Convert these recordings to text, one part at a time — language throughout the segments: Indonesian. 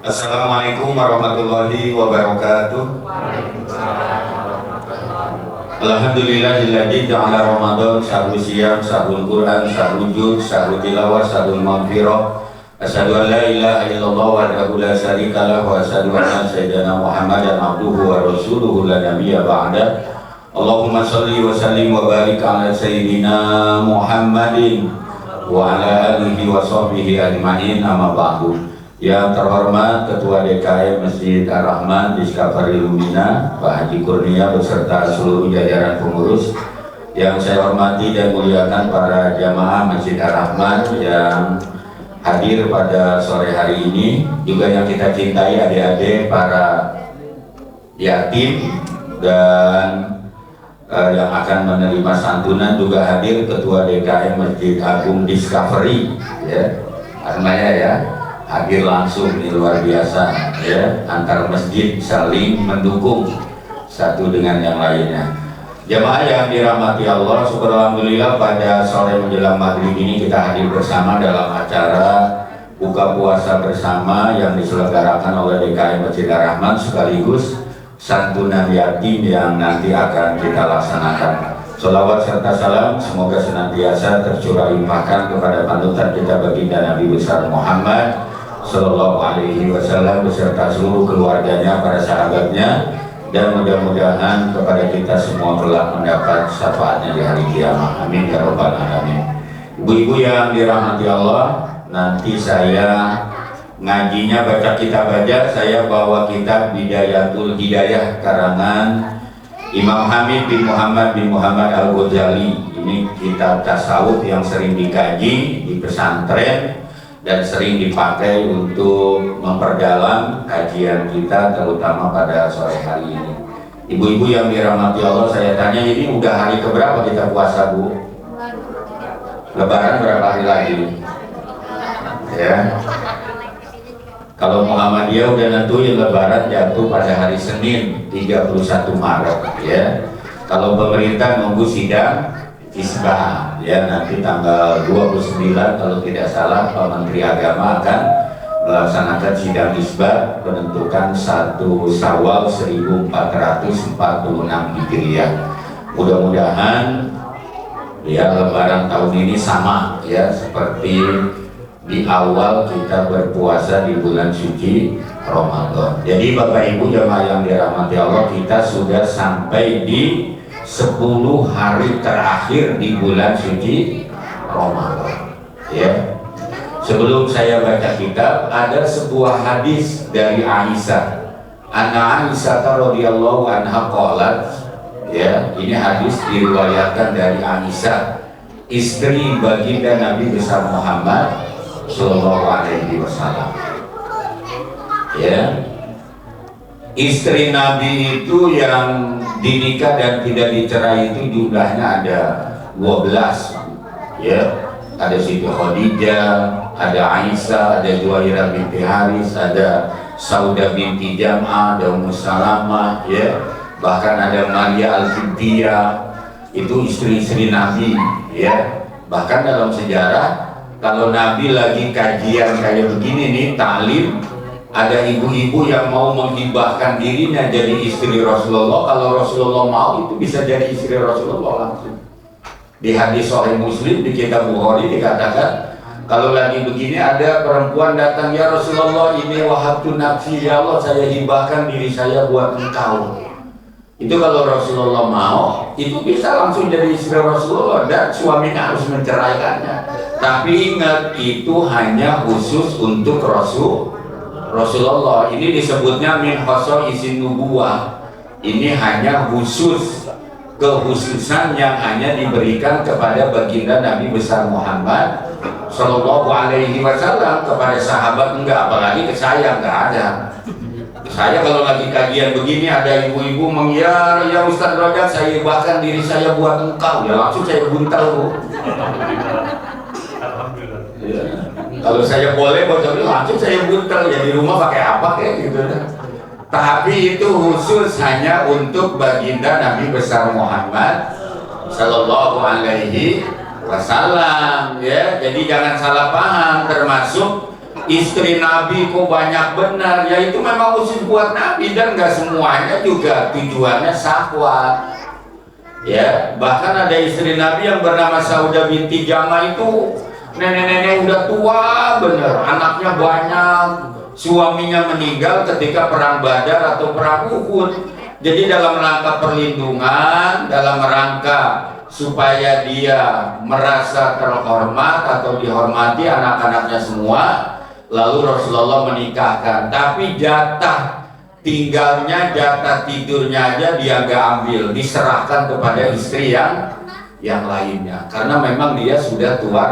Assalamualaikum warahmatullahi wabarakatuh. Alhamdulillahilladzi ja'ala Ramadan syahrul siyam, syahrul Quran, syahrul jud, syahrul tilawah, syahrul maghfirah. Asyhadu an la ilaha illallah wahdahu la syarika lah wa asyhadu anna sayyidina Muhammadan abduhu wa rasuluhu la nabiyya ba'da. Allahumma shalli wa sallim wa barik ala sayyidina Muhammadin wa ala alihi wa sahbihi ajma'in, amma ba'du. Yang terhormat Ketua DKM Masjid Ar-Rahman Discovery Lumina Pak Haji Kurnia beserta seluruh jajaran pengurus, yang saya hormati dan muliakan para jamaah Masjid Ar-Rahman yang hadir pada sore hari ini, juga yang kita cintai adik-adik para yatim dan yang akan menerima santunan, juga hadir Ketua DKM Masjid Agung Discovery, ya, namanya ya, hadir langsung, ini luar biasa ya, antar masjid saling mendukung satu dengan yang lainnya. Jamaah yang dirahmati Allah, syukur alhamdulillah pada sore menjelang maghrib ini kita hadir bersama dalam acara buka puasa bersama yang diselenggarakan oleh DKM Masjid Ar-Rahman sekaligus santunan yatim yang nanti akan kita laksanakan. Sholawat serta salam semoga senantiasa tercurah limpahkan kepada panutan kita baginda Nabi besar Muhammad Sallallahu Alaihi Wasallam beserta seluruh keluarganya, para sahabatnya, dan mudah-mudahan kepada kita semua kelak mendapat syafaatnya di hari kiamat. Amin ya rabbal alamin. Ibu-ibu yang dirahmati Allah, nanti saya ngajinya baca kitab aja, saya bawa kitab Bidayatul Hidayah karangan Imam Hamid bin Muhammad Al-Ghazali. Ini kitab tasawuf yang sering dikaji di pesantren dan sering dipakai untuk memperdalam kajian kita, terutama pada sore hari ini. Ibu-ibu yang dirahmati Allah, saya tanya, ini udah hari keberapa kita puasa, Bu? Lebaran berapa hari lagi? Ya. Kalau Muhammadiyah udah nentuin Lebaran jatuh pada hari Senin 31 Maret, ya. Kalau pemerintah nunggu sidang Isbah, ya, nanti tanggal 29 kalau tidak salah Pak Menteri Agama akan melaksanakan sidang Isbah penentukan 1 Syawal 1446 Hijriah. Mudah-mudahan ya Lebaran tahun ini sama ya seperti di awal kita berpuasa di bulan suci Ramadan. Jadi Bapak Ibu jemaah yang dirahmati Allah, kita sudah sampai di 10 hari terakhir di bulan suci Ramadan, ya. Sebelum saya baca kitab, ada sebuah hadis dari Aisyah. Anna Aisyah radhiyallahu anha qalat, ya, ini hadis diriwayatkan dari Aisyah, istri baginda Nabi besar Muhammad sallallahu alaihi wasallam. Ya. Istri Nabi itu yang dinikah dan tidak dicerai itu jumlahnya ada 12, ya. Ada Siti Khadijah, ada Aisyah, ada Juwairah binti Haris, ada Saudah binti Jam'ah, ada Ummu Salamah, ya. Bahkan ada Maria Al-Qibtiyah, itu istri-istri Nabi, ya. Bahkan dalam sejarah kalau Nabi lagi kajian kayak begini nih, taklim, ada ibu-ibu yang mau menghibahkan dirinya jadi istri Rasulullah. Kalau Rasulullah mau, itu bisa jadi istri Rasulullah langsung. Di hadis Sahih Muslim di kitab Bukhari dikatakan, kalau lagi begini ada perempuan datang, ya Rasulullah, ini wahabtu nafsi, ya Allah, saya hibahkan diri saya buat engkau. Itu kalau Rasulullah mau, itu bisa langsung jadi istri Rasulullah dan suaminya harus menceraikannya. Tapi ingat, itu hanya khusus untuk Rasulullah. Ini disebutnya min khosaisin nubuwah. Ini hanya khusus, kekhususan yang hanya diberikan kepada baginda Nabi besar Muhammad Sallallahu Alaihi Wasallam. Kepada sahabat enggak, apalagi ke saya enggak ada. Saya kalau lagi kajian begini ada ibu-ibu mengira, ya Ustaz Rojak, saya bahkan diri saya buat engkau, ya langsung saya buntal, Bu. Ya. Kalau saya boleh bocor langsung saya buntel, ya di rumah pakai apa kayak gitu. Tapi itu khusus hanya untuk baginda Nabi besar Muhammad Sallallahu Alaihi Wassalam, ya. Jadi jangan salah paham, termasuk istri Nabi kok banyak benar, ya itu memang khusus buat Nabi dan nggak semuanya juga tujuannya syahwat. Ya, bahkan ada istri Nabi yang bernama Saudah binti Jama itu nenek-nenek udah tua bener, anaknya banyak, suaminya meninggal ketika perang Badar atau perang Uhud. Jadi dalam rangka perlindungan, dalam rangka supaya dia merasa terhormat atau dihormati anak-anaknya semua, lalu Rasulullah menikahkan. Tapi jatah tinggalnya, jatah tidurnya aja dia nggak ambil, diserahkan kepada istri yang lainnya, karena memang dia sudah tua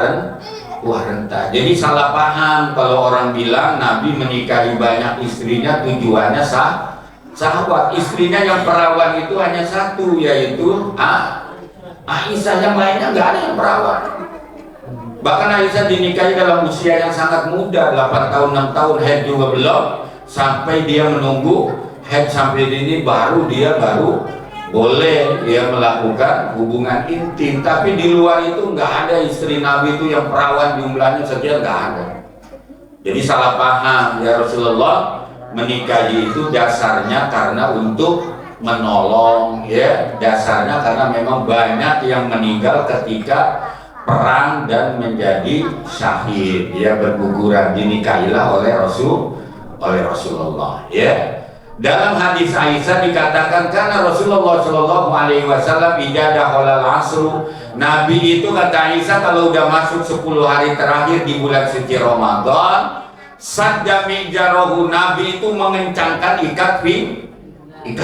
renta. Jadi salah paham kalau orang bilang Nabi menikahi banyak istrinya tujuannya sahabat. Istrinya yang perawan itu hanya satu, yaitu Aisyah. Yang lainnya nggak ada yang perawan. Bahkan Aisyah dinikahi dalam usia yang sangat muda, 8 tahun 6 tahun, haid juga belum, sampai dia menunggu haid sampai ini baru boleh dia melakukan hubungan intim. Tapi di luar itu nggak ada istri Nabi itu yang perawan, jumlahnya sekian, nggak ada. Jadi salah paham, ya Rasulullah menikahi itu dasarnya karena untuk menolong, ya, dasarnya karena memang banyak yang meninggal ketika perang dan menjadi syahid, ya, berguguran, dinikahilah oleh Rasulullah, ya. Dalam hadis Aisyah dikatakan karena Rasulullah Shallallahu Alaihi Wasallam ijadah holal asru, Nabi itu kata Aisyah kalau udah masuk 10 hari terakhir di bulan suci Ramadan, sadda mi'jarohu, Nabi itu mengencangkan ikat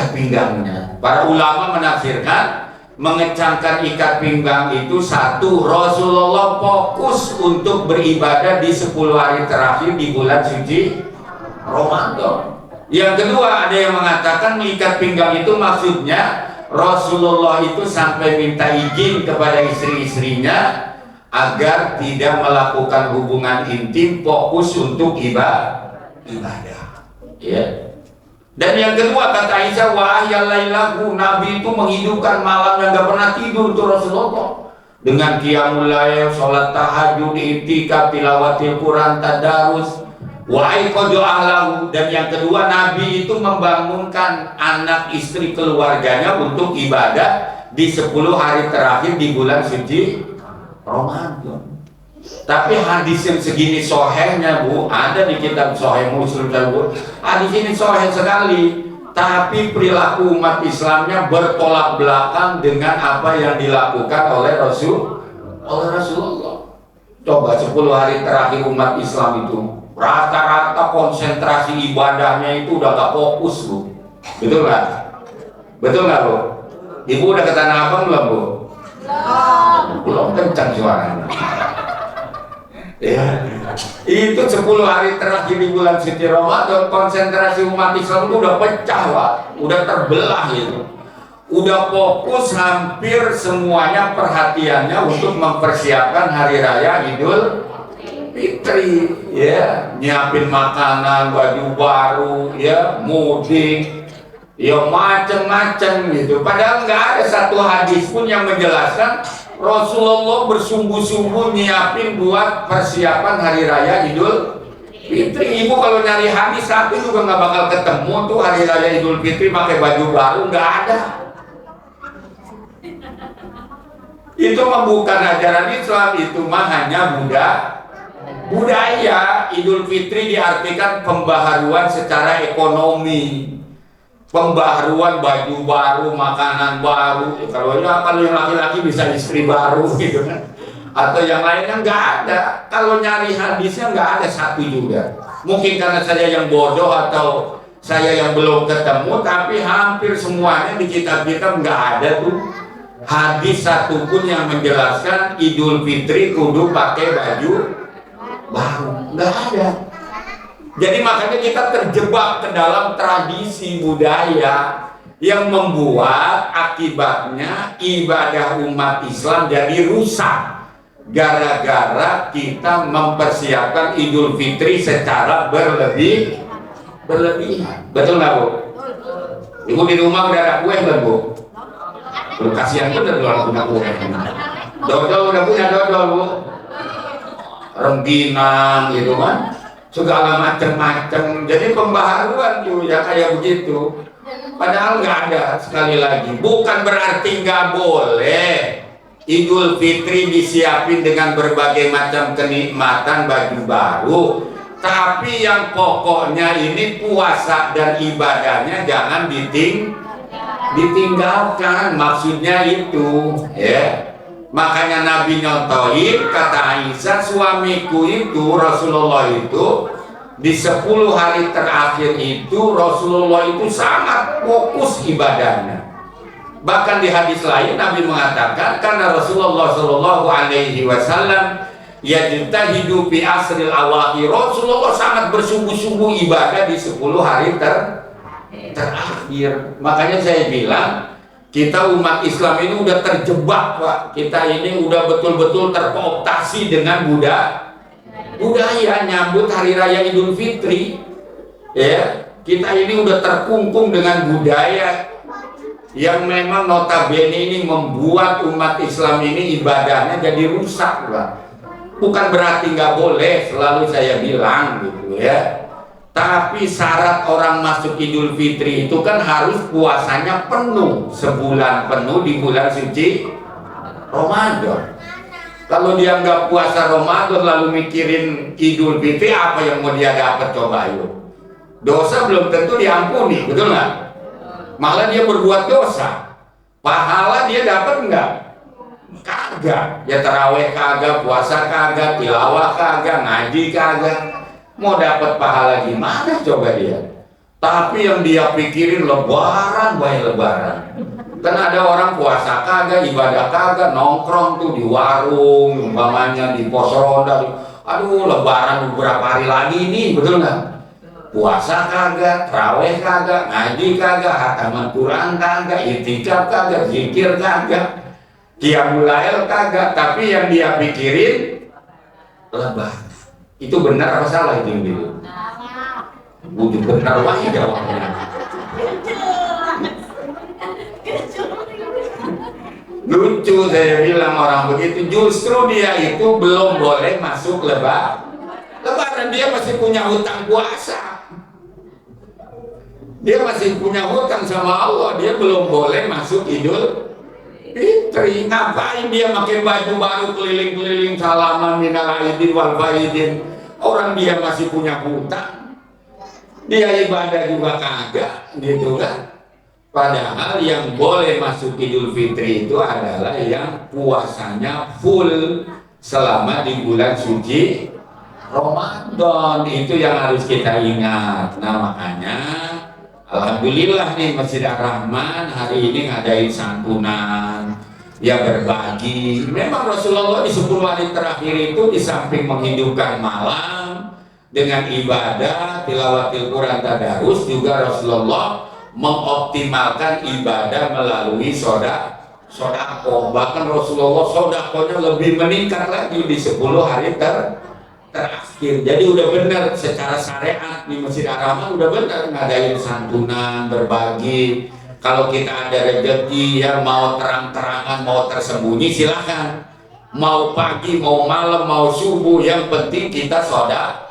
pinggangnya. Para ulama menafsirkan mengencangkan ikat pinggang itu, satu, Rasulullah fokus untuk beribadah di 10 hari terakhir di bulan suci Ramadan. Yang kedua, ada yang mengatakan mengikat pinggang itu maksudnya Rasulullah itu sampai minta izin kepada istri-istrinya agar tidak melakukan hubungan intim, fokus untuk ibadah, ya. Dan yang kedua kata Aisyah, wa ahyal lailahu, Nabi itu menghidupkan malam yang gak pernah tidur untuk Rasulullah dengan qiyamul lail, salat tahajud, i'tikaf, tilawatil Quran, tadarus, wa aiqadu ahlahu. Dan yang kedua, Nabi itu membangunkan anak istri keluarganya untuk ibadah di 10 hari terakhir di bulan suci Ramadan. Tapi hadis yang segini sohehnya, Bu, ada di kitab Soheh Muslim, Bu. Hadis ini soheh sekali, tapi perilaku umat Islamnya bertolak belakang dengan apa yang dilakukan oleh Rasulullah. Coba 10 hari terakhir umat Islam itu rata-rata konsentrasi ibadahnya itu udah gak fokus, Bu. Betul nggak? Betul nggak, Bu? Ibu udah ke Tanah Abang belum, Bu? Belum, kencang suaranya. Ya, itu 10 hari terakhir di bulan suci Ramadan, konsentrasi umat Islam itu udah pecah, Pak. Udah terbelah gitu. Udah fokus hampir semuanya perhatiannya untuk mempersiapkan hari raya Idul Fitri, ya, nyiapin makanan, baju baru, ya, mudik, ya, macem-macem gitu. Padahal nggak ada satu hadis pun yang menjelaskan Rasulullah bersungguh-sungguh nyiapin buat persiapan hari raya Idul Fitri. Ibu kalau nyari hadis tapi juga nggak bakal ketemu tuh hari raya Idul Fitri pakai baju baru, nggak ada. Itu mah bukan ajaran Islam, itu mah hanya budaya. Idul Fitri diartikan pembaharuan secara ekonomi, pembaharuan baju baru, makanan baru. Kalau yang laki-laki bisa istri baru gitu kan, atau yang lainnya nggak ada. Kalau nyari hadisnya nggak ada satu juga. Mungkin karena saya yang bodoh atau saya yang belum ketemu, tapi hampir semuanya di kitab-kitab nggak ada tuh hadis satupun yang menjelaskan Idul Fitri kudu pakai baju baru, nggak ada. Jadi makanya kita terjebak ke dalam tradisi budaya yang membuat akibatnya ibadah umat Islam jadi rusak gara-gara kita mempersiapkan Idul Fitri secara berlebihan. Betul nggak, Bu? Ibu di rumah udah ada kue belum, Bu? Belum, kasihan bener kalau punya kue. Dodol udah punya dodol bu, rengginang gitu kan, segala macam-macam. Jadi pembaharuan tuh ya kayak begitu. Padahal nggak ada, sekali lagi bukan berarti nggak boleh Idul Fitri disiapin dengan berbagai macam kenikmatan, baju baru, tapi yang pokoknya ini puasa dan ibadahnya jangan ditinggalkan, maksudnya itu ya. Makanya Nabi nyontohin, kata Aisyah, suamiku itu Rasulullah itu di 10 hari terakhir itu Rasulullah itu sangat fokus ibadahnya. Bahkan di hadis lain Nabi mengatakan karena Rasulullah Shallallahu Alaihi Wasallam yajtahidu fi asril awakhir, Rasulullah sangat bersungguh-sungguh ibadah di 10 hari terakhir. Makanya saya bilang kita umat Islam ini udah terjebak Pak, kita ini udah betul-betul terkooptasi dengan budaya nyambut hari raya Idul Fitri ya. Kita ini udah terkungkung dengan budaya yang memang notabene ini membuat umat Islam ini ibadahnya jadi rusak Pak. Bukan berarti nggak boleh, selalu saya bilang gitu ya, tapi syarat orang masuk Idul Fitri itu kan harus puasanya penuh, sebulan penuh di bulan suci Ramadan. Kalau dia nggak puasa Ramadan lalu mikirin Idul Fitri, apa yang mau dia dapat coba yuk? Dosa belum tentu diampuni, betul nggak? Malah dia berbuat dosa. Pahala dia dapat nggak? Kagak. Ya taraweh kagak, puasa kagak, tilawah kagak, ngaji kagak. Mau dapat pahala gimana coba dia? Tapi yang dia pikirin lebaran, baik lebaran. Kan ada orang puasa kagak, ibadah kagak, nongkrong tuh di warung, umpamanya di pos ronda. Aduh, lebaran beberapa hari lagi nih, betul nggak? Puasa kagak, tarawih kagak, ngaji kagak, hataman Quran kagak, itikaf kagak, zikir kagak, qiyamul lail kagak. Tapi yang dia pikirin lebaran. Itu benar apa salah itu yang gitu? Butuh benar lagi jawabnya. Lucu saya bilang orang begitu, justru dia itu belum boleh masuk lebaran. Dia masih punya hutang puasa, dia masih punya hutang sama Allah, dia belum boleh masuk Idul Fitri. Ngapain dia pakai baju baru keliling-keliling salaman minal aidin wal faidin? Orang dia masih punya hutang, dia ibadah juga kagak gitu kan. Padahal yang boleh masuk Idul Fitri itu adalah yang puasanya full selama di bulan suci Ramadan. Itu yang harus kita ingat. Nah makanya alhamdulillah nih Masjid Ar-Rahman hari ini ngadain santunan, ya berbagi. Memang Rasulullah di 10 hari terakhir itu di samping menghidupkan malam dengan ibadah tilawatil Quran tadarus, juga Rasulullah mengoptimalkan ibadah melalui sodako. Bahkan Rasulullah sodakonya lebih meningkat lagi di 10 hari terakhir. Jadi udah benar secara syariat di Masjid Ar-Rahman, udah benar ngadain santunan, berbagi. Kalau kita ada rezeki ya, mau terang-terangan mau tersembunyi silahkan, mau pagi mau malam mau subuh, yang penting kita sodako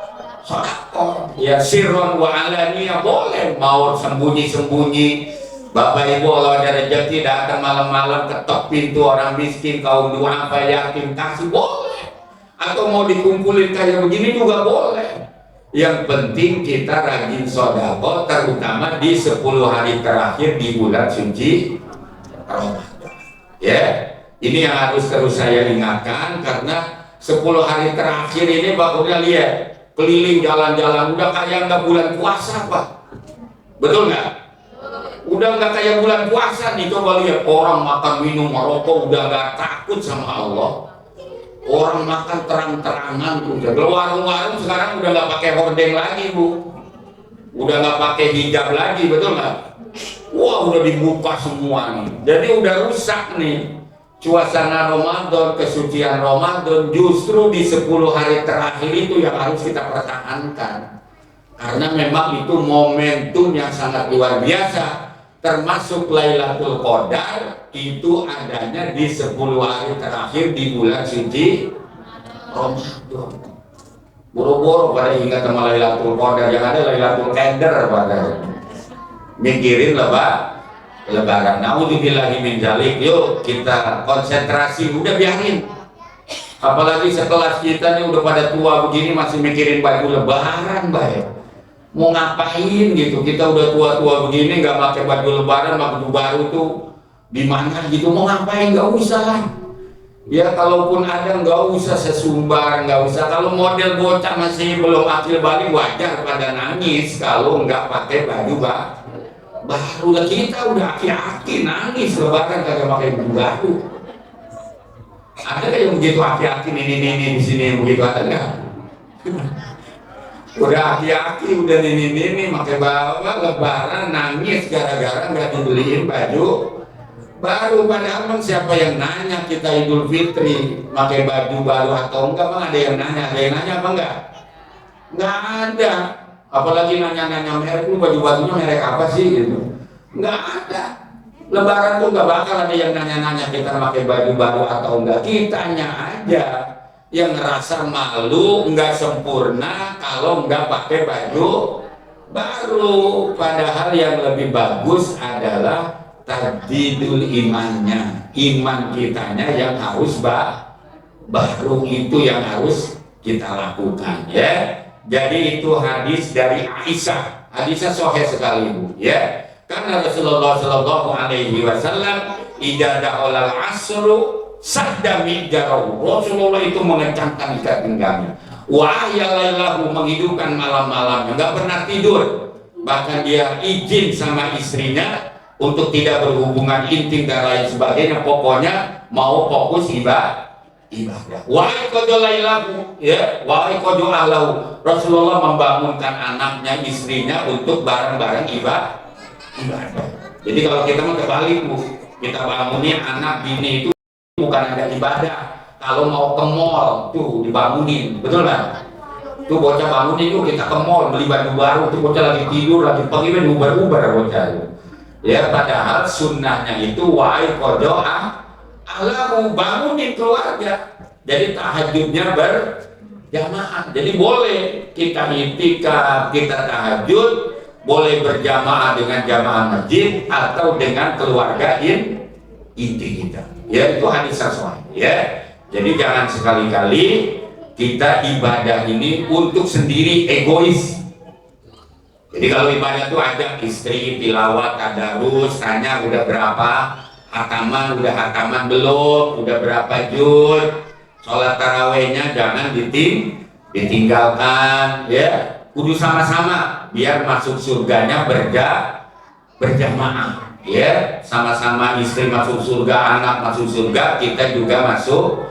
ya, sirron wa alaniya boleh, mau sembunyi-sembunyi. Bapak ibu kalau ada rezeki datang malam-malam ketok pintu orang miskin, kaum duafa, yatim, kasih boleh, atau mau dikumpulin kayak begini juga boleh. Yang penting kita rajin sodako, terutama di 10 hari terakhir di bulan suci Ramadan ya. Ini yang harus terus saya ingatkan, karena 10 hari terakhir ini bakunya lihat keliling jalan-jalan udah kayak nggak bulan puasa Pak, betul nggak? Udah nggak kayak bulan puasa nih. Coba lihat orang makan minum merokok udah nggak takut sama Allah. Orang makan terang-terangan tuh. Warung-warung sekarang udah nggak pakai hordeng lagi Bu, udah nggak pakai hijab lagi, betul nggak? Wah udah dibuka semua nih. Jadi udah rusak nih suasana Ramadan, kesucian Ramadan. Justru di 10 hari terakhir itu yang harus kita pertahankan, karena memang itu momentum yang sangat luar biasa. termasuk Lailatul Qadar itu adanya di 10 hari terakhir di bulan suci Ramadan. Boro-boro pada ingat sama Lailatul Qadar, yang ada Lailatul Qadar pada mikirin lebaran. Naudzubillahi min dzalik. Yuk kita konsentrasi, udah biarin. Apalagi sekelas kita nih udah pada tua begini masih mikirin baju lebaran, baik. Mau ngapain gitu? Kita udah tua-tua begini nggak pakai baju lebaran, baju baru tuh di mana gitu? Mau ngapain? Nggak usah lah. Ya kalaupun ada nggak usah sesumbar, nggak usah. Kalau model bocah masih belum akil balik wajar pada nangis kalau nggak pakai baju baru lah. Kita udah aki-aki nangis lebaran kagak pakai baju baru. Ada yang begitu aki-aki ini di sini begitu, ada nggak? Udah aki-aki udah ini pakai bawa lebaran nangis gara-gara nggak dibeliin baju baru. Padahal siapa yang nanya kita Idul Fitri pakai baju baru atau enggak? Bang, ada yang nanya? Ada yang nanya apa enggak? Nggak ada. Apalagi nanya-nanya merek, lu baju barunya merek apa sih gitu? Nggak ada. Lebaran tuh nggak bakal ada yang nanya-nanya kita pakai baju baru atau enggak. Kitanya aja yang ngerasa malu, nggak sempurna kalau nggak pakai baju baru. Padahal yang lebih bagus adalah tajdidul imannya, iman kitanya yang harus baru, itu yang harus kita lakukan ya. Jadi itu hadis dari Aisyah, hadisnya sahih sekali Bu ya. Karena Rasulullah Shallallahu Alaihi Wasallam idza da'al asru sadda mi'jarahu. Rasulullah itu mengencangkan ikat pinggangnya. Wa ahyalailahu, menghidupkan malam-malamnya, nggak pernah tidur. Bahkan dia izin sama istrinya untuk tidak berhubungan intim dan lain sebagainya. Pokoknya mau fokus ibadah. Wa iqadalailahu ya, wa iqadalahu. Rasulullah membangunkan anaknya, istrinya untuk bareng-bareng ibadah. Jadi kalau kita mau kebalik Bu, kita bangunin anak bini itu bukan ada ibadah. Kalau mau ke mall tuh dibangunin, betul nggak? Tuh bocah bangunin tuh kita ke mall beli baju baru, tuh bocah lagi tidur lagi pagi ubar-ubar bocah itu. Ya padahal sunnahnya itu wa'ai kodoa alamu, bangunin keluarga. Jadi tahajudnya berjamaah. Jadi boleh kita itikaf, kita tahajud, boleh berjamaah dengan jamaah masjid atau dengan keluarga inti kita. Ya itu hadis sahih ya. Jadi jangan sekali-kali kita ibadah ini untuk sendiri, egois. Jadi kalau ibadah itu ada istri, tilawat, tadarus, tanya udah berapa hataman, udah hataman belum, udah berapa juz, sholat tarawehnya jangan ditinggalkan ya. Kudu sama-sama biar masuk surganya berjamaah ya, sama-sama istri masuk surga, anak masuk surga, kita juga masuk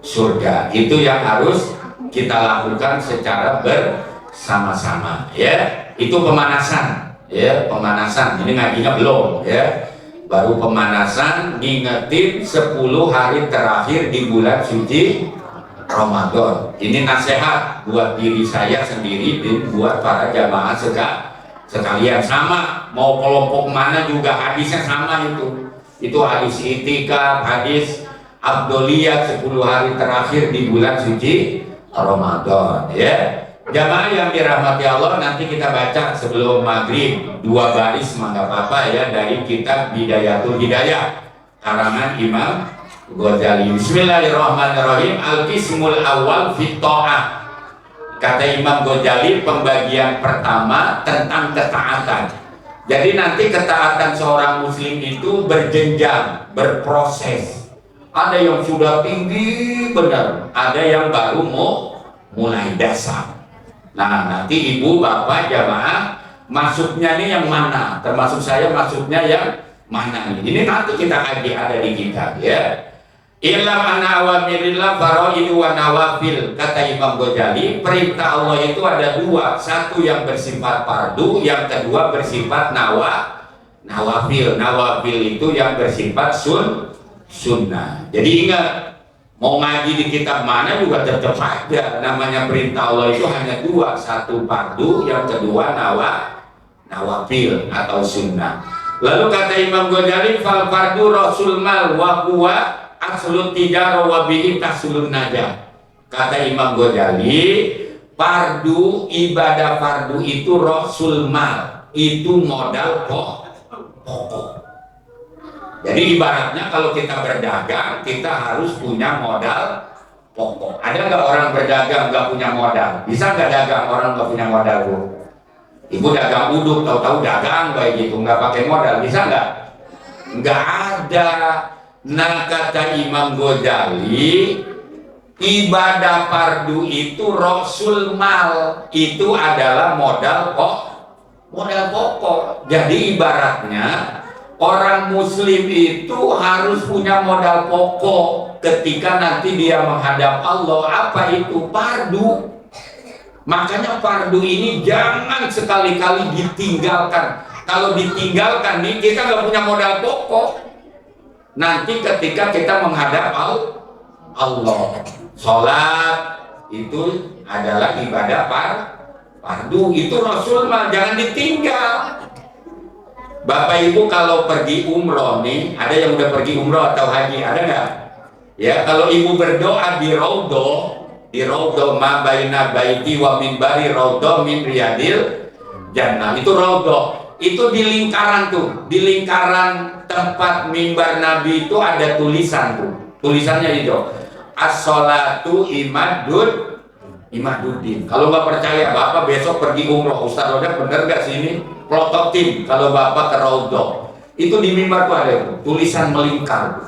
surga. Itu yang harus kita lakukan secara bersama-sama ya. Itu pemanasan ya, pemanasan. Ini ngajinya belum ya, baru pemanasan, ngingetin 10 hari terakhir di bulan suci Ramadan. Ini nasihat buat diri saya sendiri dan buat para jamaah sekalian. Sama mau kelompok mana juga hadisnya sama itu hadis itikaf, hadis Abdoliyah 10 hari terakhir di bulan suci Ramadan ya. Jamaah yang dirahmati Allah, nanti kita baca sebelum maghrib 2 baris nggak apa-apa ya, dari kitab Bidayatul Hidayah karangan Imam Ghazali. Bismillahirrahmanirrahim. Al-qismul awal fit ta'ah. Kata Imam Ghazali, pembagian pertama tentang ketaatan. Jadi nanti ketaatan seorang muslim itu berjenjang, berproses. Ada yang sudah tinggi benar, ada yang baru mau mulai dasar. Nah, nanti ibu bapak jamaah masuknya nih yang mana? Termasuk saya masuknya yang mana nih? Ini nanti kita kaji, ada di kitab ya. Ilam ana awamirillah faraidu wa nawafil. Kata Imam Ghazali, perintah Allah itu ada 2. Satu yang bersifat fardu, yang kedua bersifat nawafil. Nawafil itu yang bersifat sunnah. Jadi ingat, mau ngaji di kitab mana juga tetap aja namanya perintah Allah itu hanya 2. Satu fardu, yang kedua nawafil atau sunnah. Lalu kata Imam Ghazali, fal fardu rasul mal wa huwa aslut tijaro wa bihi tahsulun najah. Kata Imam Ghazali, fardu, ibadah fardu itu rasul mal, itu modal pokok. Jadi ibaratnya kalau kita berdagang, kita harus punya modal pokok. Ada nggak orang berdagang nggak punya modal? Bisa nggak dagang orang nggak punya modal, Bu? Ibu dagang uduk, tahu-tahu dagang kayak gitu, nggak pakai modal, bisa nggak? Nggak ada. Nah kata Imam Ghazali, ibadah fardu itu rasul mal, itu adalah modal pokok. Jadi ibaratnya orang muslim itu harus punya modal pokok ketika nanti dia menghadap Allah. Apa itu? Fardu. Makanya fardu ini jangan sekali-kali ditinggalkan. Kalau ditinggalkan nih, kita nggak punya modal pokok. Nanti ketika kita menghadap Allah, sholat itu adalah ibadah fardu. Itu Rasul mah jangan ditinggal. Bapak Ibu kalau pergi umroh nih, ada yang udah pergi umroh atau haji, ada nggak? Ya, kalau Ibu berdoa di Raudhah ma baina baiti wa minbari Raudhah min riyadil jannah. Itu Raudhah. Itu di lingkaran tuh, di lingkaran tempat mimbar Nabi itu ada tulisan tuh. Tulisannya itu as-sholatu imaduddin. Kalau nggak percaya, Bapak besok pergi umroh. Ustaz Roda bener nggak sih ini? Prototip kalau Bapak ke Raudhah. Itu di mimbar tuh ada itu, tulisan melingkar.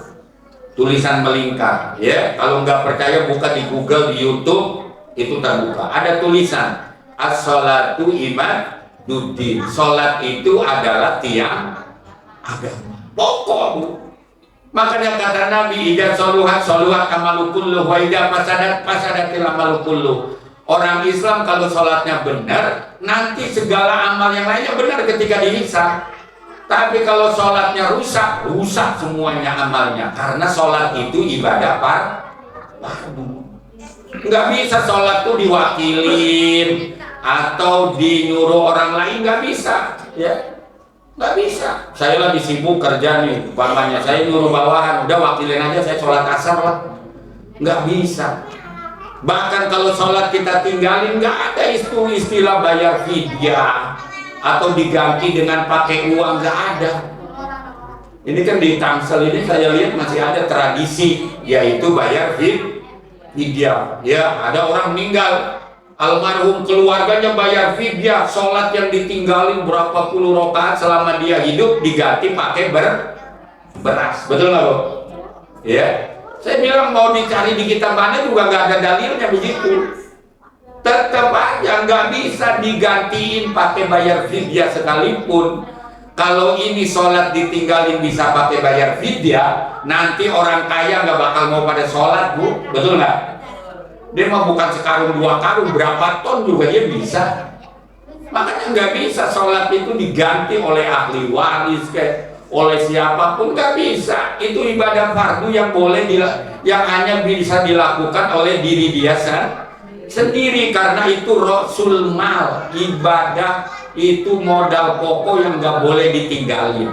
Tulisan melingkar, ya. Kalau nggak percaya buka di Google, di YouTube, itu terbuka. Ada tulisan as-sholatu imaduddin. Sholat itu adalah tiang agama, pokok, Bu. Makanya kata Nabi, idza sholuhat amalu kulluh wa idza fasadatil amalu kulluh. Orang Islam kalau sholatnya benar, nanti segala amal yang lainnya benar ketika dihisab. Tapi kalau sholatnya rusak semuanya amalnya. Karena sholat itu ibadah fardu. Nggak bisa sholat tuh diwakilin atau dinyuruh orang lain, nggak bisa, ya. Nggak bisa. Saya lagi sibuk kerja nih, umpamanya saya nyuruh bawahan, udah wakilin aja saya sholat asar lah. Nggak bisa. Bahkan kalau sholat kita tinggalin, nggak ada istilah bayar fidyah atau diganti dengan pakai uang, nggak ada. Ini kan di Tangsel ini saya lihat masih ada tradisi, yaitu bayar fidyah. Ya, ada orang meninggal, almarhum keluarganya bayar fidyah, sholat yang ditinggalin berapa puluh rakaat selama dia hidup diganti pakai beras. Betul nggak, Bu? Ya, saya bilang mau dicari di kitab mana juga nggak ada dalilnya begitu. Tetap aja nggak bisa digantiin pakai bayar fidyah sekalipun. Kalau ini sholat ditinggalin bisa pakai bayar fidyah, nanti orang kaya nggak bakal mau pada sholat, Bu. Betul nggak? Dia mau bukan sekarung dua karung, berapa ton juga dia bisa. Makanya nggak bisa sholat itu diganti oleh ahli waris oleh siapapun, nggak bisa. Itu ibadah fardu yang yang hanya bisa dilakukan oleh diri dia sendiri, karena itu rasul mal, ibadah itu modal pokok yang nggak boleh ditinggalin.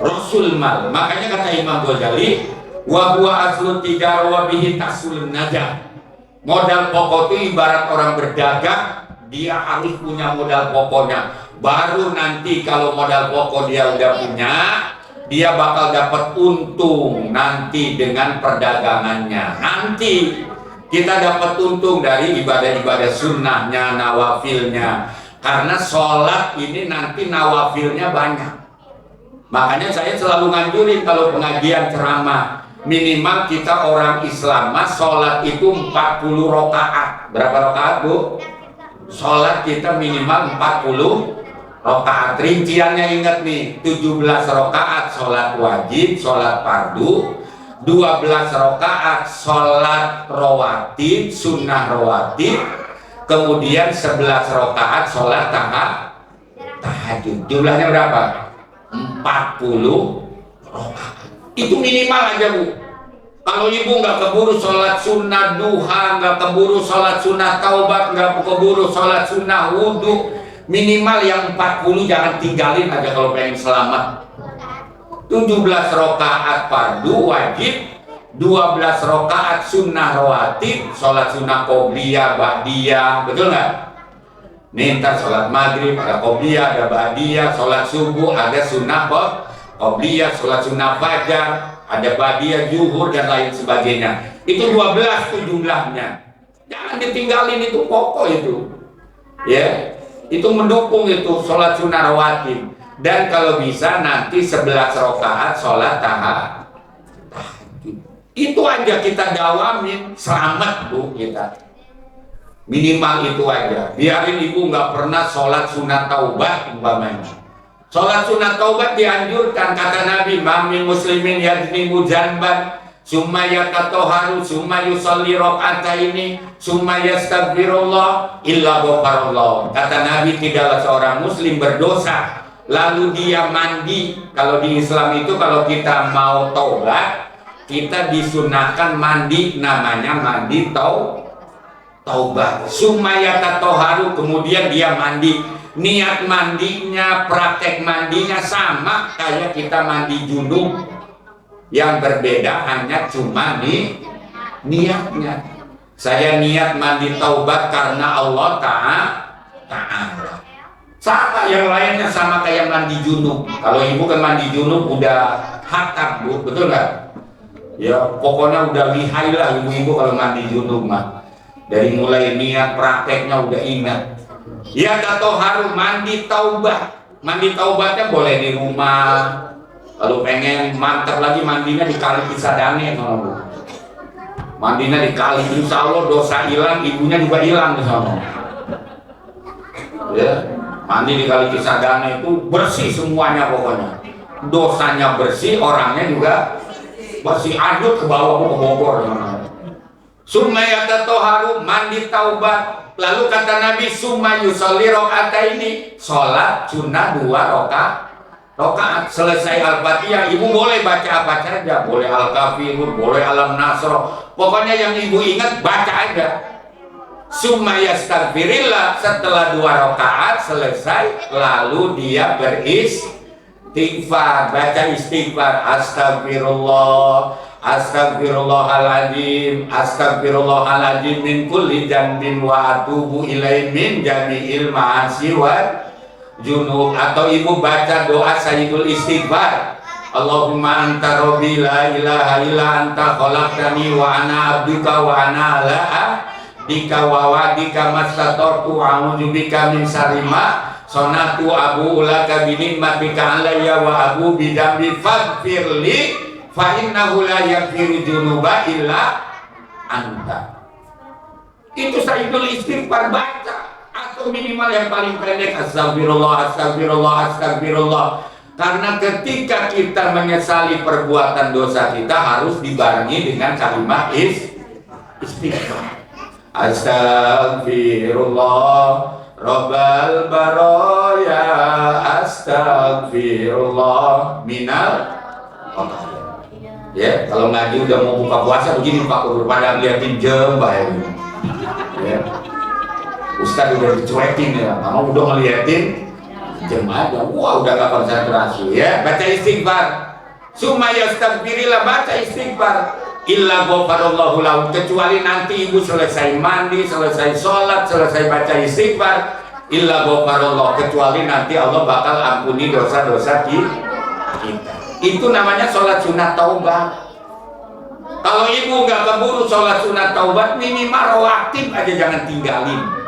Rasul mal. Makanya kata Imam Ghazali, wa huwa aslu tijar wa bihi tahsulun najah. Modal pokok itu ibarat orang berdagang, dia harus punya modal pokoknya. Baru nanti kalau modal pokok dia udah punya, dia bakal dapat untung nanti dengan perdagangannya. Nanti kita dapat untung dari ibadah-ibadah sunnahnya, nawafilnya. Karena sholat ini nanti nawafilnya banyak. Makanya saya selalu nganjurin kalau pengajian ceramah, minimal kita orang Islam sholat itu 40 rakaat. Berapa rakaat, Bu? Sholat kita minimal 40 rakaat. Rinciannya ingat nih, 17 rakaat sholat wajib, sholat fardu, 12 rakaat sholat rawatib, sunnah rawatib, kemudian 11 rakaat sholat tahajud. Jumlahnya berapa? 40 rakaat. Itu minimal aja, Bu. Kalau ibu nggak keburu sholat sunnah duha, nggak keburu sholat sunnah taubat, nggak keburu sholat sunnah wudhu, Minimal yang 40 jangan tinggalin aja kalau pengen selamat. 17 rakaat fardu wajib, 12 rakaat sunnah rawatib, sholat sunnah qobliyah, ba'diyah, betul nggak? Nih ntar sholat maghrib ada qobliyah, ada ba'diyah, sholat subuh ada sunnah qobliyah, sholat sunnah fajar, ada ba'diyah, zuhur dan lain sebagainya. Itu 12 tuh jumlahnya. Jangan ditinggalin, itu pokok itu. Ya, itu mendukung itu sholat sunnah rawatib. Dan kalau bisa nanti 11 rakaat sholat tahajud. Itu aja kita dawamin, selamat Bu kita. Minimal itu aja. Biarin ibu nggak pernah sholat sunat taubat umpamanya. Sholat sunat taubat dianjurkan, kata Nabi, "Mamil muslimin yadnimu janban summa yatatoharu summa yusalli rakaataini summa yastaghfirullah illa ghafarallah." Kata Nabi, tidaklah seorang muslim berdosa lalu dia mandi. Kalau di Islam itu kalau kita mau taubat, kita disunahkan mandi, namanya mandi taubat. Sumayata toharu, kemudian dia mandi. Niat mandinya, praktek mandinya sama kayak kita mandi junub. Yang berbeda hanya cuma niatnya. Saya niat mandi taubat karena Allah Ta'ala. Sama yang lainnya sama kayak mandi junub. Kalau ibu kan mandi junub udah hatam Bu, betul nggak? Ya pokoknya udah lihai lah ibu-ibu kalau mandi junub mah. Dari mulai niat prakteknya udah ingat. Ya atau harus mandi taubat. Mandi taubatnya boleh di rumah. Kalau pengen mantap lagi mandinya di Kali Cisadane, no. Mandinya di kali, insya Allah dosa hilang, ibunya juga hilang di sana. Ya, mandi di Kali Cisadane itu bersih semuanya pokoknya. Dosanya bersih, orangnya juga bersih, adut ke bawah ke Bogor. Sumayata toharu, mandi taubat. Lalu kata Nabi, summa yusolli rokaataini, sholat sunnah 2 rakaat. Selesai Al-Fatihah, ibu boleh baca apa saja, boleh Al-Kafirun, boleh Alam Nasro, pokoknya yang ibu ingat baca aja. Summa yastaghfirillah, setelah 2 rakaat selesai, lalu dia beristighfar, baca istighfar, astagfirullah, astagfirullahaladzim, astagfirullahaladzim min kulli dzambin wa atubu ilaihi min jami'il ma'asi wa junub. Atau ibu baca doa Sayyidul Istighfar, Allahumma anta rabbi la ilaha illa anta khalaqtani wa ana abduka wa ana ala ahdika wa wa'dika mastata'tu a'udzu bika min syarri ma sanatu abu laka bi ni'matika alayya wa abu bi dzambi faghfirli fa innahu la yaghfiru dzunuba illa anta. Itu Sayyidul Istighfar baca. Atau minimal yang paling pendek, astagfirullah, astagfirullah, astagfirullah. Karena ketika kita menyesali perbuatan dosa kita harus dibarengi dengan kalimat istighfar. Astagfirullah Rabbal baraya, astagfirullah minal. Ya, kalau ngaji udah mau buka puasa begini Pak Guru, pada ngeliatin jam bahaya. Ya. Ustaz udah dicuekin ya, kamu udah ngeliatin jam aja, wah udah gak konsentrasi ya. Baca istighfar, summa yastaghfirillah, baca istighfar, illa ghafarallahu lahu, kecuali nanti ibu selesai mandi, selesai sholat, selesai baca istighfar, illa ghafarallah, kecuali nanti Allah bakal ampuni dosa-dosa kita. Itu namanya sholat sunat taubat. Kalau ibu nggak keburu sholat sunat taubat, minimal rawatib aja jangan tinggalin.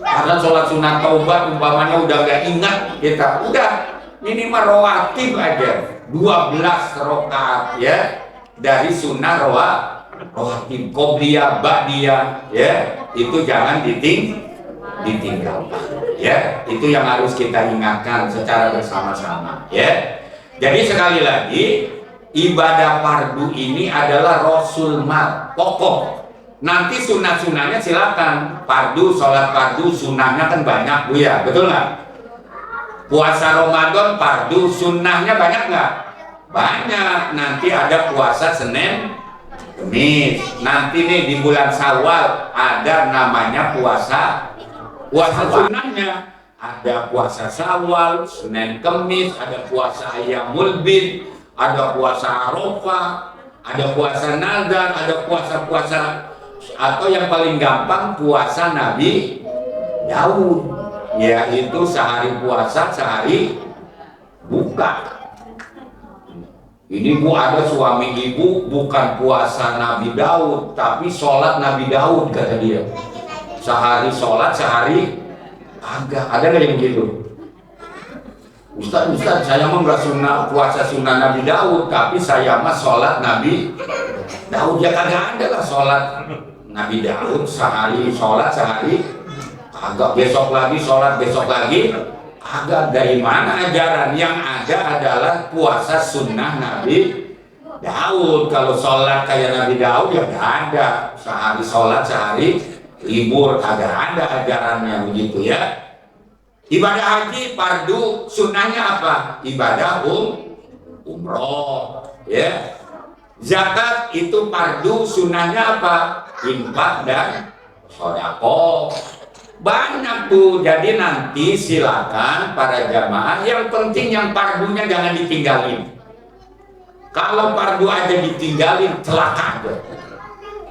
Karena sholat sunat taubat umpamanya udah nggak ingat kita, udah minimal rawatib aja 12 rakaat ya, dari sunnah rawatib, qobliyah, ba'diyah ya, itu jangan ditinggalkan ya. Itu yang harus kita ingatkan secara bersama-sama ya. Jadi sekali lagi, ibadah fardu ini adalah rasul mat, pokok. Nanti sunnah-sunnahnya silakan. Fardu, sholat fardu, sunnahnya kan banyak Bu ya, betul nggak? Puasa Ramadan fardu, sunnahnya banyak nggak? Banyak. Nanti ada puasa Senin, Kamis. Nanti nih di bulan Syawal ada namanya puasa Puasa sunnahnya ada puasa Syawal, Senin Kemis, ada puasa Ayyamul Bid, ada puasa Arafah, ada puasa Nazar, ada puasa-puasa, atau yang paling gampang puasa Nabi Daud, yaitu sehari puasa, sehari buka. Ini Bu, ada suami ibu bukan puasa Nabi Daud, tapi sholat Nabi Daud, kata dia. Sehari sholat, sehari ada nggak yang begitu? Ustaz, saya mah nggak puasa sunnah Nabi Daud, tapi saya mah sholat Nabi Daud. Ya kagak ada lah sholat Nabi Daud, sehari sholat, sehari agak, besok lagi sholat, besok lagi agak. Dari mana ajaran? Yang ada adalah puasa sunnah Nabi Daud. Kalau sholat kayak Nabi Daud ya nggak ada, sehari sholat, sehari libur, kagak ada ajarannya begitu ya. Ibadah haji fardu, sunnahnya apa? Ibadah umroh ya. Zakat itu fardu, sunnahnya apa? Infak dan sedekah. Banyak tuh. Jadi nanti silakan para jamaah, yang penting yang fardunya jangan ditinggalin. Kalau fardu aja ditinggalin, celaka aja,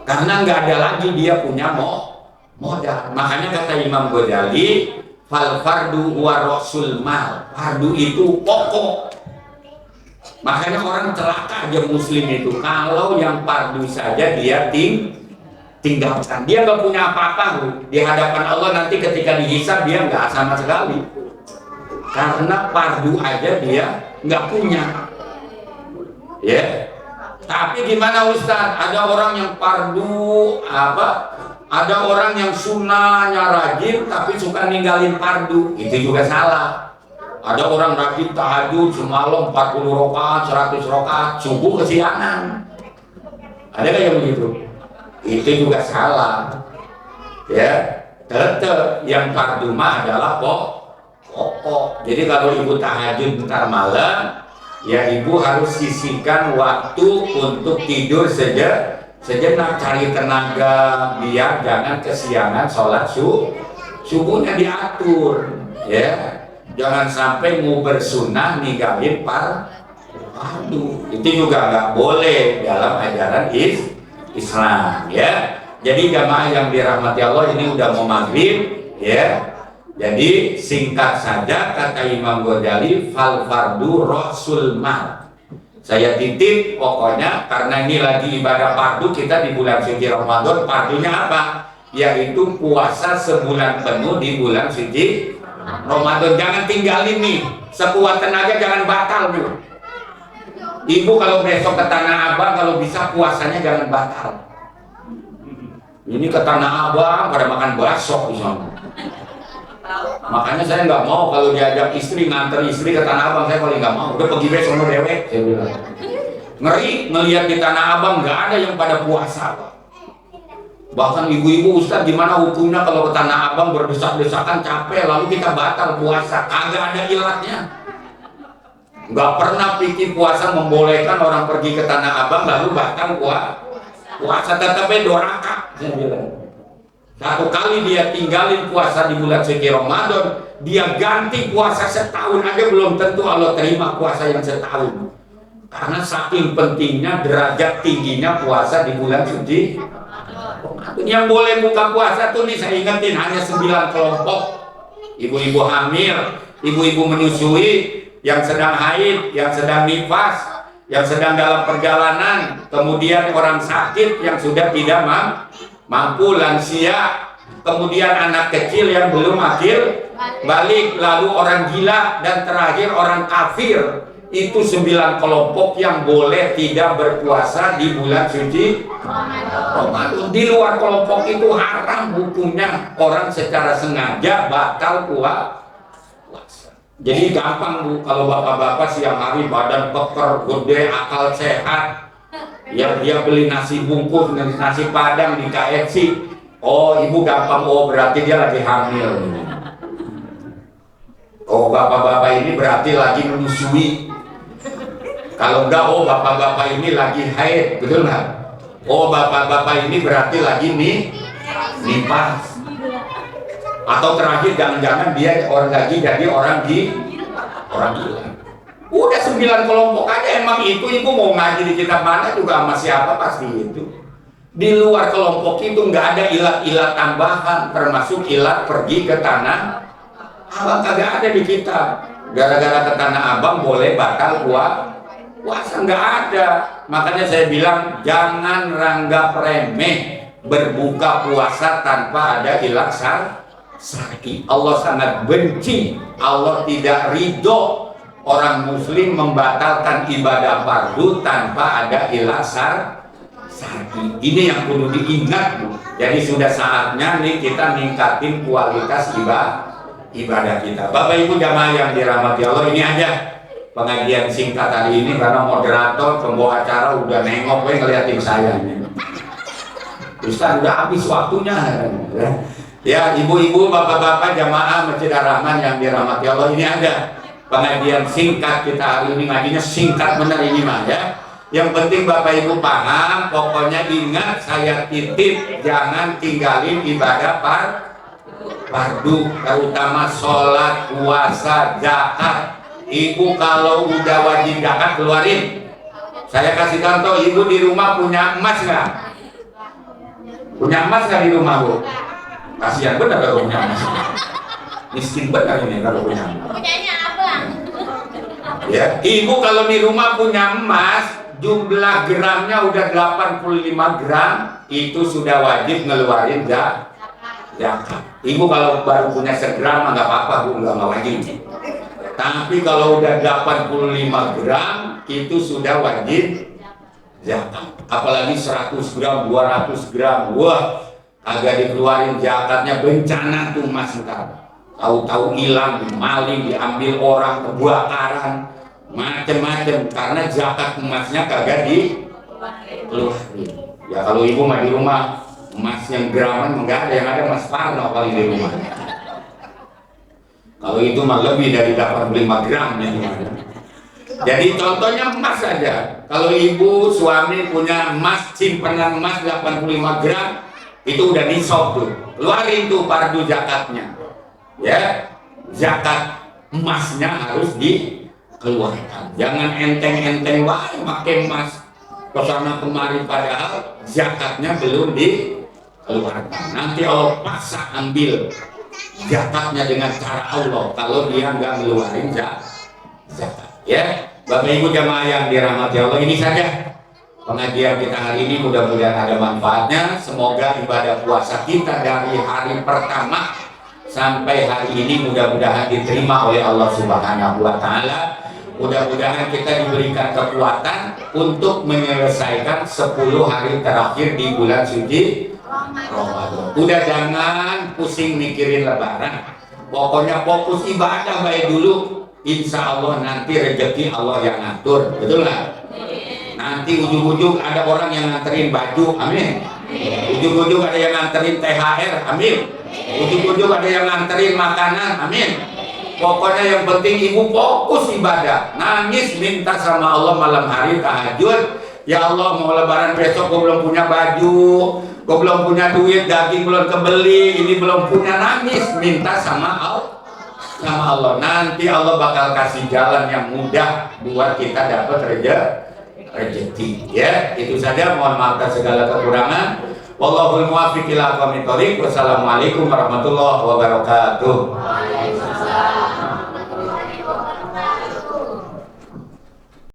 karena nggak ada lagi dia punya modal. Makanya kata Imam Ghazali, fal fardu wa rasul mal. Fardu itu pokok. Makanya orang celaka aja muslim itu kalau yang fardu saja dia tinggalkan. Dia nggak punya apa-apa di hadapan Allah nanti ketika dihisab, dia nggak sama sekali. Karena fardu aja dia nggak punya. Ya. Tapi gimana Ustaz? Ada orang yang fardu ada orang yang sunnahnya rajin tapi suka ninggalin fardu, itu juga salah. Ada orang rajin tahajud semalam 40 rakaat, 100 rakaat, subuh kesiangan. Ada nggak yang begitu? Itu juga salah. Ya, tetap yang fardu mah adalah pokok. Jadi kalau ibu tahajud bentar malam, ya ibu harus sisihkan waktu untuk tidur sejenak, cari tenaga biar jangan kesiangan sholat subuhnya diatur ya. Jangan sampai mau bersunnah ninggalin fardu. Itu juga nggak boleh dalam ajaran Islam ya. Jadi jamaah yang dirahmati Allah, ini udah mau maghrib ya. Jadi singkat saja kata Imam Ghazali, fal fardu rasul mal. Saya titip pokoknya, karena ini lagi ibadah fardu kita di bulan suci Ramadan. Fardunya apa? Yaitu puasa sebulan penuh di bulan suci Ramadan. Jangan tinggalin nih, sekuat tenaga jangan batal nih. Ibu kalau besok ke Tanah Abang, kalau bisa puasanya jangan batal. Ini ke Tanah Abang pada makan bakso di sana. Makanya saya nggak mau kalau diajak istri, nganter istri ke Tanah Abang, saya paling nggak mau. Udah pergi besok mau dewek, saya bilang. Ngeri ngelihat di Tanah Abang nggak ada yang pada puasa. Bahkan ibu-ibu, Ustaz gimana hukumnya kalau ke Tanah Abang berdesak-desakan capek lalu kita batal puasa? Kagak ada ilatnya. Nggak pernah pikir puasa membolehkan orang pergi ke Tanah Abang lalu batal puasa. Tetapnya doraka, saya bilang. Satu kali dia tinggalin puasa di bulan suci Ramadan, dia ganti puasa setahun aja belum tentu Allah terima puasa yang setahun. Karena saking pentingnya, derajat tingginya puasa di bulan suci Ramadan. Yang boleh buka puasa tuh nih saya ingetin hanya 9 kelompok. Ibu-ibu hamil, ibu-ibu menyusui, yang sedang haid, yang sedang nifas, yang sedang dalam perjalanan, kemudian orang sakit yang sudah tidak mampu, lansia, kemudian anak kecil yang belum akil balik, lalu orang gila, dan terakhir orang kafir. Itu 9 kelompok yang boleh tidak berpuasa di bulan suci Ramadan. Di luar kelompok itu haram hukumnya orang secara sengaja batal puasa. Jadi gampang Bu, kalau bapak-bapak siang hari badan peker, gede, akal sehat, yang dia beli nasi bungkus, nasi padang di KFC, oh ibu gampang, oh berarti dia lagi hamil. Oh bapak-bapak ini berarti lagi menyusui. Kalau enggak, oh bapak-bapak ini lagi haid, betul nggak? Oh bapak-bapak ini berarti lagi nifas. Atau terakhir jangan-jangan dia orang lagi jadi orang gila. Udah 9 kelompok aja, emang itu ibu mau ngaji di kitab mana juga sama siapa pasti itu. Di luar kelompok itu nggak ada ilat-ilat tambahan, termasuk ilat pergi ke tanah abang kagak ada di kitab. Gara-gara ke tanah abang boleh batal puasa, nggak ada. Makanya saya bilang jangan ranggap remeh berbuka puasa tanpa ada ilat syar'i. Allah sangat benci, Allah tidak ridho orang muslim membatalkan ibadah fardu tanpa ada ilat syar'i. Ini yang perlu diingat, Bu. Jadi sudah saatnya nih kita ningkatin kualitas ibadah kita. Bapak Ibu jamaah yang dirahmati Allah, ini aja pengajian singkat hari ini karena moderator pembawa acara udah nengok ngeliatin saya ini. Ustaz udah habis waktunya. Ya ibu-ibu, bapak-bapak jamaah Masjid Ar-Rahman yang dirahmati Allah, ini ada pengajian singkat kita hari ini, ngajinya singkat bener ini mah ya. Yang penting Bapak Ibu paham, pokoknya ingat saya titip jangan tinggalin ibadah fardu, terutama sholat, puasa, zakat. Ibu kalau udah wajib zakat keluarin. Saya kasih contoh, ibu di rumah punya emas nggak? Punya emas nggak di rumah, Bu? Kasihan bener kalau punya emas. Miskin bener ini kalau punya emas. Punyanya abang. Ya, ibu kalau di rumah punya emas, jumlah gramnya udah 85 gram, itu sudah wajib ngeluarin zakat. Ibu kalau baru punya segram nggak apa-apa, Bu, nggak wajib. Tapi kalau udah 85 gram, itu sudah wajib zakat. Apalagi 100 gram, 200 gram, wah, agak dikeluarin zakatnya bencana tuh mas ntar. Tahu-tahu hilang, maling, diambil orang, kebakaran, macem-macem karena zakat emasnya kagak dikeluarin. Ya kalau ibu mah di rumah emas yang graman enggak ada, yang ada emas parno kali di rumah. Kalau itu mah lebih dari 85 gram ya. Jadi contohnya emas saja. Kalau ibu suami punya emas, simpanan emas 85 gram, itu udah nisab tuh. Keluarin tuh fardu zakatnya. Ya, zakat emasnya harus dikeluarkan. Jangan enteng-enteng wae pakai emas kesana kemari padahal zakatnya belum dikeluarkan. Nanti Allah paksa ambil zakatnya dengan cara Allah kalau dia nggak ngeluarin zakat. Ya, Bapak Ibu jamaah yang dirahmati Allah, ini saja pengajian kita hari ini, mudah-mudahan ada manfaatnya. Semoga ibadah puasa kita dari hari pertama sampai hari ini mudah-mudahan diterima oleh Allah Subhanahu wa Ta'ala. Mudah-mudahan kita diberikan kekuatan untuk menyelesaikan 10 hari terakhir di bulan suci Ramadan. Udah jangan pusing mikirin lebaran, pokoknya fokus ibadah baik dulu. Insya Allah nanti rezeki Allah yang ngatur, betul nggak? Nanti ujung-ujung ada orang yang nganterin baju, amin. Ujung-ujung ada yang nganterin THR, amin. Ujung-ujung ada yang nganterin makanan, amin. Pokoknya yang penting ibu fokus ibadah, nangis minta sama Allah malam hari tahajud. Ya Allah, mau lebaran besok gue belum punya baju, gue belum punya duit, daging belum kebeli, ini belum punya, nangis minta sama Allah. Nanti Allah bakal kasih jalan yang mudah buat kita dapat rezeki. Ya, itu saja. Mohon maaf atas segala kekurangan. Wallahul muwaffiq ila aqwamit thoriq. Wassalamualaikum warahmatullahi wabarakatuh.